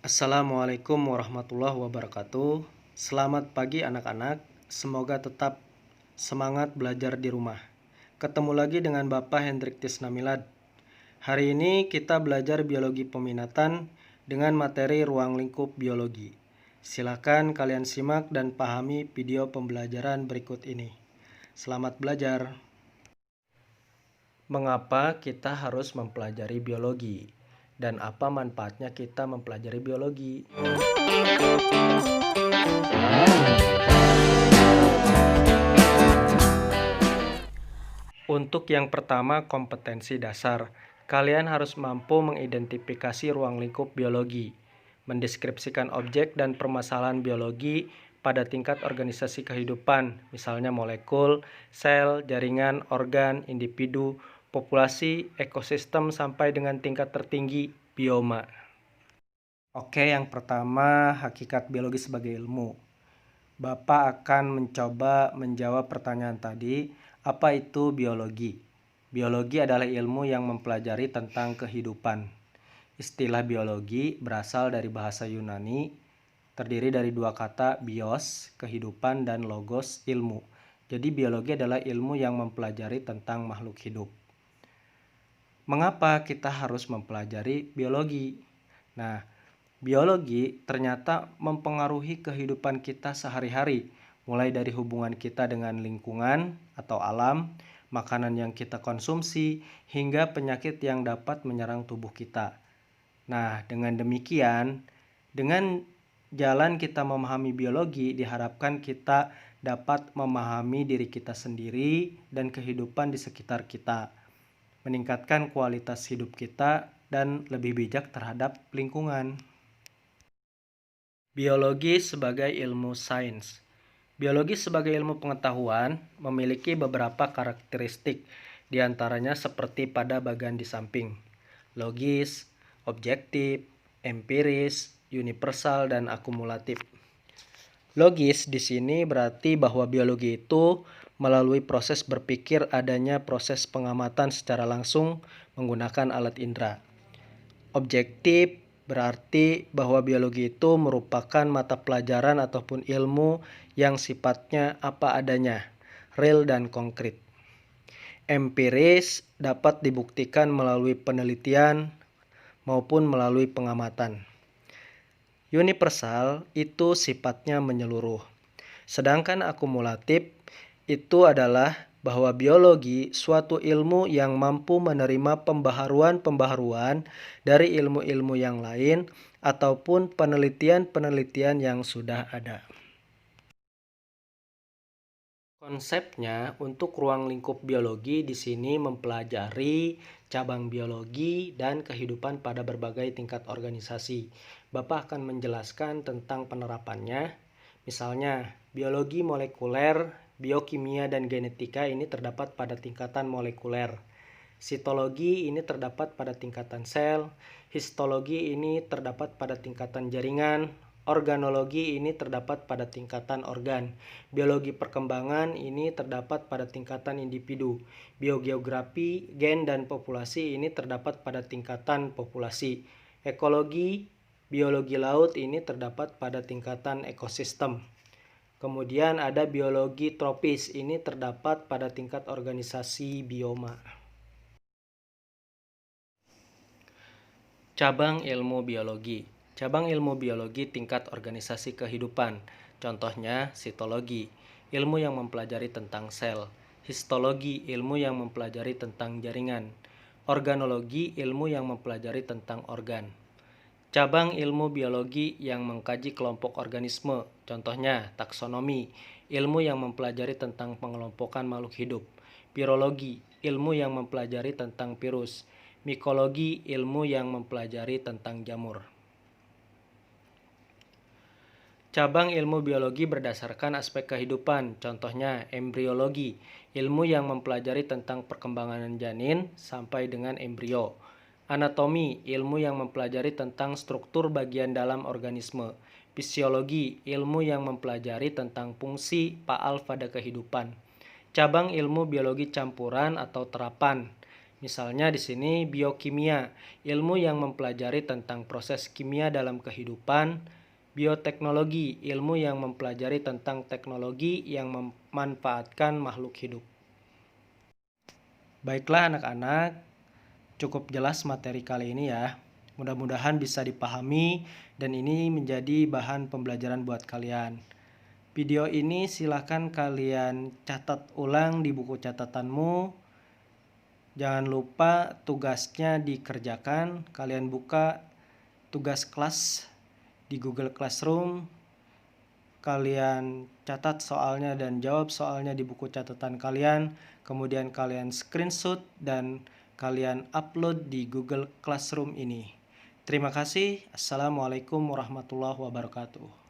Assalamualaikum warahmatullahi wabarakatuh. Selamat pagi anak-anak. Semoga tetap semangat belajar di rumah. Ketemu lagi dengan Bapak Hendrik Tisnamilad. Hari ini kita belajar biologi peminatan dengan materi ruang lingkup biologi. Silakan kalian simak dan pahami video pembelajaran berikut ini. Selamat belajar. Mengapa kita harus mempelajari biologi? Dan apa manfaatnya kita mempelajari biologi? Untuk yang pertama, kompetensi dasar. Kalian harus mampu mengidentifikasi ruang lingkup biologi, mendeskripsikan objek dan permasalahan biologi pada tingkat organisasi kehidupan, misalnya molekul, sel, jaringan, organ, individu, populasi, ekosistem, sampai dengan tingkat tertinggi, bioma. Oke, yang pertama, hakikat biologi sebagai ilmu. Bapak akan mencoba menjawab pertanyaan tadi, apa itu biologi? Biologi adalah ilmu yang mempelajari tentang kehidupan. Istilah biologi berasal dari bahasa Yunani, terdiri dari dua kata bios, kehidupan, dan logos, ilmu. Jadi biologi adalah ilmu yang mempelajari tentang makhluk hidup. Mengapa kita harus mempelajari biologi? Nah, biologi ternyata mempengaruhi kehidupan kita sehari-hari, mulai dari hubungan kita dengan lingkungan atau alam, makanan yang kita konsumsi, hingga penyakit yang dapat menyerang tubuh kita. Nah, dengan demikian, dengan jalan kita memahami biologi, diharapkan kita dapat memahami diri kita sendiri dan kehidupan di sekitar kita, meningkatkan kualitas hidup kita, dan lebih bijak terhadap lingkungan. Biologi sebagai ilmu sains. Biologi sebagai ilmu pengetahuan memiliki beberapa karakteristik, diantaranya seperti pada bagian di samping: logis, objektif, empiris, universal, dan akumulatif. Logis di sini berarti bahwa biologi itu melalui proses berpikir adanya proses pengamatan secara langsung menggunakan alat indera. Objektif berarti bahwa biologi itu merupakan mata pelajaran ataupun ilmu yang sifatnya apa adanya, real dan konkret. Empiris dapat dibuktikan melalui penelitian maupun melalui pengamatan. Universal itu sifatnya menyeluruh. Sedangkan akumulatif itu adalah bahwa biologi suatu ilmu yang mampu menerima pembaharuan-pembaharuan dari ilmu-ilmu yang lain ataupun penelitian-penelitian yang sudah ada. Konsepnya untuk ruang lingkup biologi di sini mempelajari cabang biologi dan kehidupan pada berbagai tingkat organisasi. Bapak akan menjelaskan tentang penerapannya. Misalnya, biologi molekuler, biokimia, dan genetika ini terdapat pada tingkatan molekuler. Sitologi ini terdapat pada tingkatan sel, histologi ini terdapat pada tingkatan jaringan, organologi ini terdapat pada tingkatan organ, biologi perkembangan ini terdapat pada tingkatan individu, biogeografi, gen, dan populasi ini terdapat pada tingkatan populasi, ekologi, biologi laut ini terdapat pada tingkatan ekosistem. Kemudian ada biologi tropis, ini terdapat pada tingkat organisasi bioma. Cabang ilmu biologi. Cabang ilmu biologi tingkat organisasi kehidupan. Contohnya sitologi, ilmu yang mempelajari tentang sel. Histologi, ilmu yang mempelajari tentang jaringan. Organologi, ilmu yang mempelajari tentang organ. Cabang ilmu biologi yang mengkaji kelompok organisme. Contohnya taksonomi, ilmu yang mempelajari tentang pengelompokan makhluk hidup. Virologi, ilmu yang mempelajari tentang virus. Mikologi, ilmu yang mempelajari tentang jamur. Cabang ilmu biologi berdasarkan aspek kehidupan, contohnya embriologi, ilmu yang mempelajari tentang perkembangan janin sampai dengan embrio. Anatomi, ilmu yang mempelajari tentang struktur bagian dalam organisme. Fisiologi, ilmu yang mempelajari tentang fungsi faal pada kehidupan. Cabang ilmu biologi campuran atau terapan. Misalnya di sini biokimia, ilmu yang mempelajari tentang proses kimia dalam kehidupan. Bioteknologi, ilmu yang mempelajari tentang teknologi yang memanfaatkan makhluk hidup. Baiklah anak-anak, cukup jelas materi kali ini ya. Mudah-mudahan bisa dipahami dan ini menjadi bahan pembelajaran buat kalian. Video ini silahkan kalian catat ulang di buku catatanmu. Jangan lupa tugasnya dikerjakan. Kalian buka tugas kelas di Google Classroom. Kalian catat soalnya dan jawab soalnya di buku catatan kalian. Kemudian kalian screenshot dan kalian upload di Google Classroom ini. Terima kasih. Assalamualaikum warahmatullahi wabarakatuh.